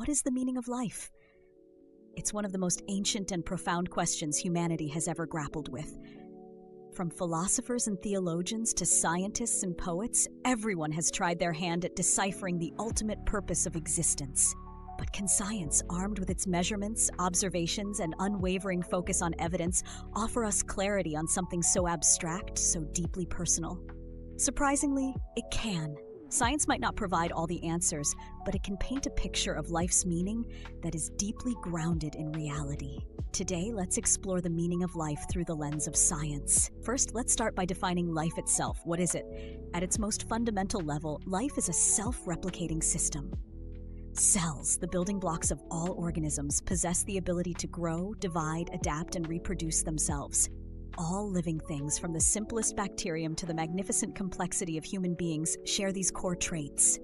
what is the meaning of life? It's one of the most ancient and profound questions humanity has ever grappled with. From philosophers and theologians to scientists and poets, everyone has tried their hand at deciphering the ultimate purpose of existence. But can science, armed with its measurements, observations, and unwavering focus on evidence, offer us clarity on something so abstract, so deeply personal? Surprisingly, it can. Science might not provide all the answers, but it can paint a picture of life's meaning that is deeply grounded in reality. Today, let's explore the meaning of life through the lens of science. First, let's start by defining life itself. What is it? At its most fundamental level, life is a self-replicating system. Cells, the building blocks of all organisms, possess the ability to grow, divide, adapt, and reproduce themselves. All living things, from the simplest bacterium to the magnificent complexity of human beings, share these core traits.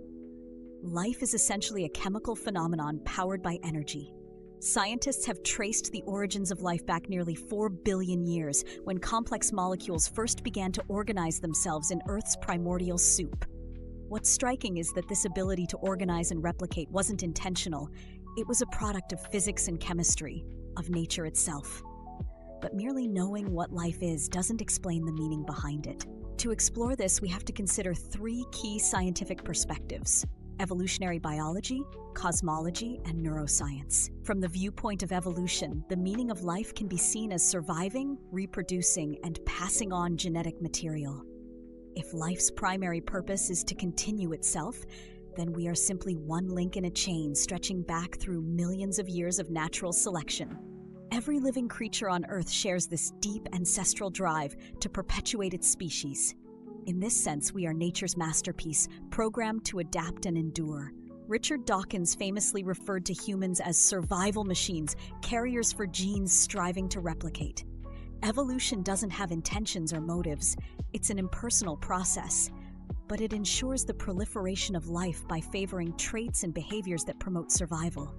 Life is essentially a chemical phenomenon powered by energy. Scientists have traced the origins of life back nearly 4 billion years, when complex molecules first began to organize themselves in Earth's primordial soup. What's striking is that this ability to organize and replicate wasn't intentional. It was a product of physics and chemistry, of nature itself. But merely knowing what life is doesn't explain the meaning behind it. To explore this, we have to consider 3 key scientific perspectives: evolutionary biology, cosmology, and neuroscience. From the viewpoint of evolution, the meaning of life can be seen as surviving, reproducing, and passing on genetic material. If life's primary purpose is to continue itself, then we are simply one link in a chain stretching back through millions of years of natural selection. Every living creature on Earth shares this deep ancestral drive to perpetuate its species. In this sense, we are nature's masterpiece, programmed to adapt and endure. Richard Dawkins famously referred to humans as survival machines, carriers for genes striving to replicate. Evolution doesn't have intentions or motives. It's an impersonal process, but it ensures the proliferation of life by favoring traits and behaviors that promote survival.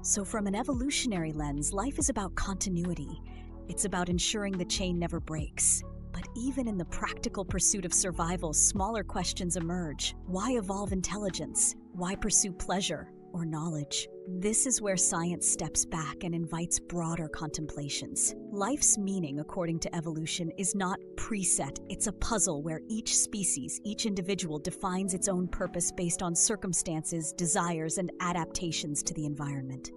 So from an evolutionary lens, life is about continuity. It's about ensuring the chain never breaks. But even in the practical pursuit of survival, smaller questions emerge. Why evolve intelligence? Why pursue pleasure or knowledge? This is where science steps back and invites broader contemplations. Life's meaning, according to evolution, is not preset. It's a puzzle where each species, each individual, defines its own purpose based on circumstances, desires, and adaptations to the environment.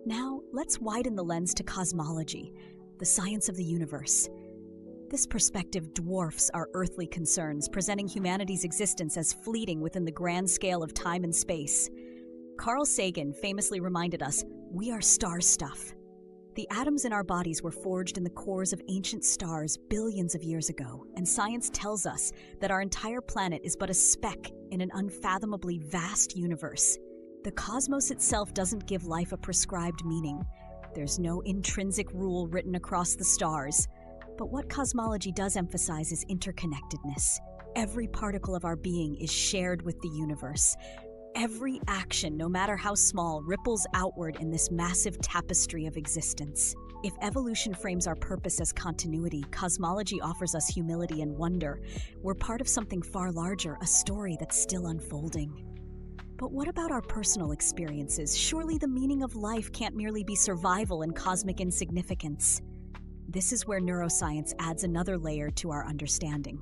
Now, let's widen the lens to cosmology, the science of the universe. This perspective dwarfs our earthly concerns, presenting humanity's existence as fleeting within the grand scale of time and space. Carl Sagan famously reminded us, we are star stuff. The atoms in our bodies were forged in the cores of ancient stars billions of years ago, and science tells us that our entire planet is but a speck in an unfathomably vast universe. The cosmos itself doesn't give life a prescribed meaning. There's no intrinsic rule written across the stars. But what cosmology does emphasize is interconnectedness. Every particle of our being is shared with the universe. Every action, no matter how small, ripples outward in this massive tapestry of existence. If evolution frames our purpose as continuity, cosmology offers us humility and wonder. We're part of something far larger, a story that's still unfolding. But what about our personal experiences? Surely the meaning of life can't merely be survival and cosmic insignificance. This is where neuroscience adds another layer to our understanding.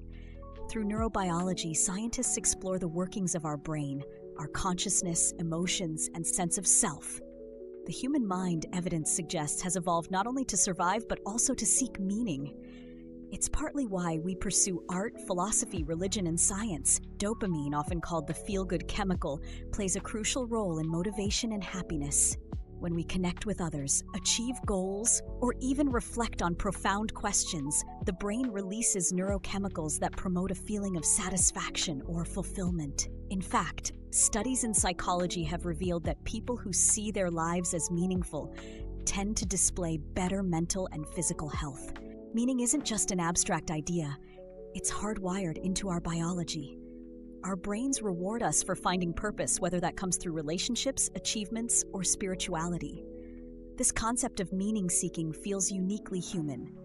Through neurobiology, scientists explore the workings of our brain, our consciousness, emotions, and sense of self. The human mind, evidence suggests, has evolved not only to survive, but also to seek meaning. It's partly why we pursue art, philosophy, religion, and science. Dopamine, often called the feel-good chemical, plays a crucial role in motivation and happiness. When we connect with others, achieve goals, or even reflect on profound questions, the brain releases neurochemicals that promote a feeling of satisfaction or fulfillment. In fact, studies in psychology have revealed that people who see their lives as meaningful tend to display better mental and physical health. Meaning isn't just an abstract idea, it's hardwired into our biology. Our brains reward us for finding purpose, whether that comes through relationships, achievements, or spirituality. This concept of meaning-seeking feels uniquely human.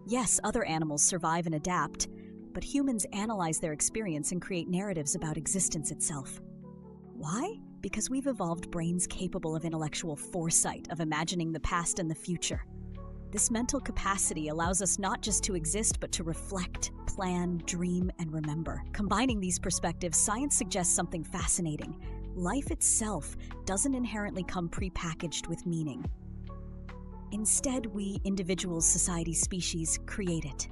Yes, other animals survive and adapt, but humans analyze their experience and create narratives about existence itself. Why? Because we've evolved brains capable of intellectual foresight, of imagining the past and the future. This mental capacity allows us not just to exist, but to reflect, plan, dream, and remember. Combining these perspectives, science suggests something fascinating. Life itself doesn't inherently come prepackaged with meaning. Instead, we, individuals, society, species, create it.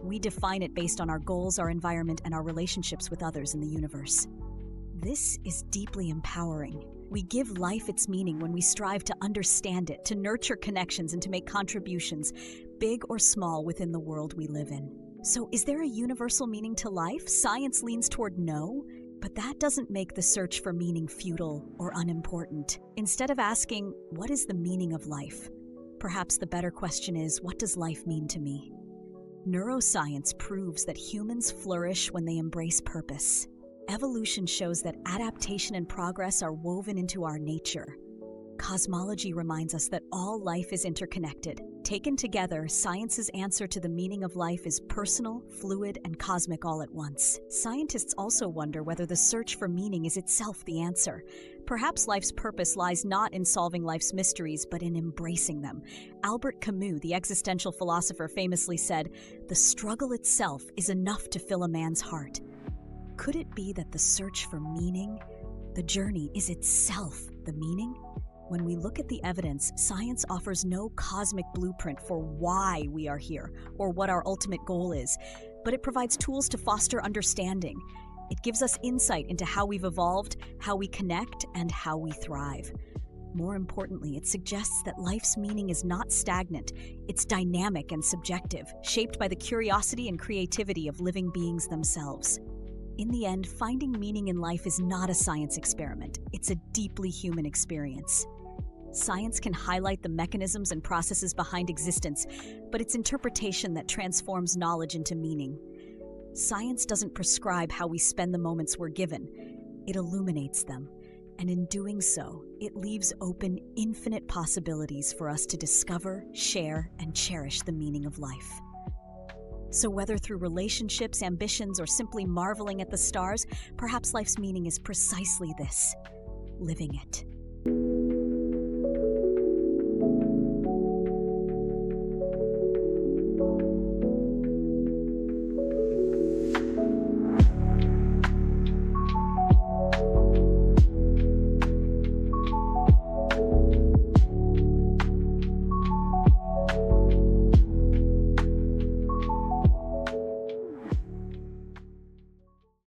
We define it based on our goals, our environment, and our relationships with others in the universe. This is deeply empowering. We give life its meaning when we strive to understand it, to nurture connections, and to make contributions, big or small, within the world we live in. So, is there a universal meaning to life? Science leans toward no, but that doesn't make the search for meaning futile or unimportant. Instead of asking, what is the meaning of life? Perhaps the better question is, what does life mean to me? Neuroscience proves that humans flourish when they embrace purpose. Evolution shows that adaptation and progress are woven into our nature. Cosmology reminds us that all life is interconnected. Taken together, science's answer to the meaning of life is personal, fluid, and cosmic all at once. Scientists also wonder whether the search for meaning is itself the answer. Perhaps life's purpose lies not in solving life's mysteries, but in embracing them. Albert Camus, the existential philosopher, famously said, "The struggle itself is enough to fill a man's heart." Could it be that the search for meaning, the journey, is itself the meaning? When we look at the evidence, science offers no cosmic blueprint for why we are here or what our ultimate goal is, but it provides tools to foster understanding. It gives us insight into how we've evolved, how we connect, and how we thrive. More importantly, it suggests that life's meaning is not stagnant. It's dynamic and subjective, shaped by the curiosity and creativity of living beings themselves. In the end, finding meaning in life is not a science experiment. It's a deeply human experience. Science can highlight the mechanisms and processes behind existence, but it's interpretation that transforms knowledge into meaning. Science doesn't prescribe how we spend the moments we're given. It illuminates them. And in doing so, it leaves open infinite possibilities for us to discover, share, and cherish the meaning of life. So whether through relationships, ambitions, or simply marveling at the stars, perhaps life's meaning is precisely this: living it.